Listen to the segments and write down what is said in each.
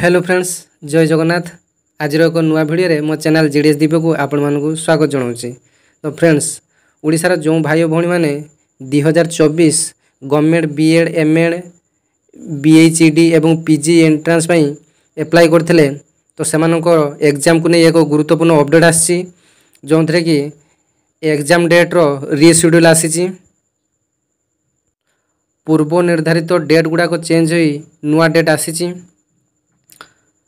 Hello friends, जय जगन्नाथ। आज एक नुआ भिडियो मो चैनल जीडीएस दीप को आपण मानक स्वागत जनाऊँगी। तो फ्रेंड्स, ओडिशार जो भाई भौणी मैंने 2024 गवर्नमेंट बीएड एमएड बीएचईडी एवं पीजी एंट्रांस एप्लाई करते तो से एग्जाम को नहीं एक गुरुत्वपूर्ण अपडेट आसी जो थे कि एग्जाम डेट रो रीशेड्यूल आसी। पूर्व निर्धारित डेट गुड़ाक चेंज हो नुआ डेट आसी।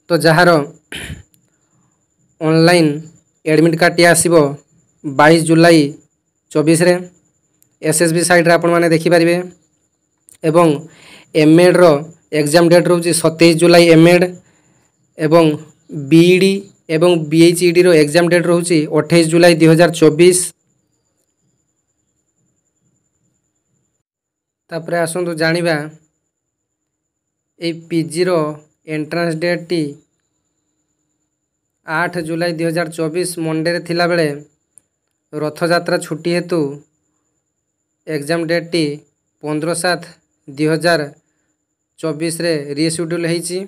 तो jar online admit card T आसो 22 जुलाई 24 रे एसएसबी साइट रे आपण माने देखि परिबे। एवं एमएड रो एग्जाम डेट रोची 27 जुलाई एमएड एवं बीईडी एवं बीएचईडी रो एग्जाम डेट रोची 28 जुलाई 2024। तापरे आसंतु जानिबा ए पीजी रो एंट्रांस डेट टी 8 जुलाई 2024 मंडे रे थिला बेले रथयात्रा छुट्टी हेतु एग्जाम डेट टी 15/7/2024 रे रीशेड्यूल होईची।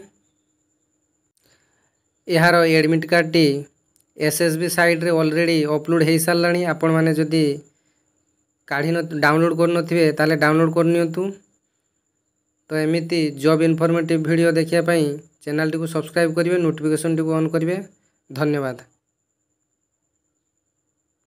यार admit card T SSB site रे ऑलरेडी अपलोड हो सारानी। आपण माने जदि काढ़ी डाउनलोड कर नथिबे ताले डाउनलोड कर नियंतु। तो एमिति जॉब इनफॉर्मेटिव वीडियो देखिया पई चैनल टी को सब्सक्राइब करिवे, नोटिफिकेशन टी को ऑन करिवे। धन्यवाद।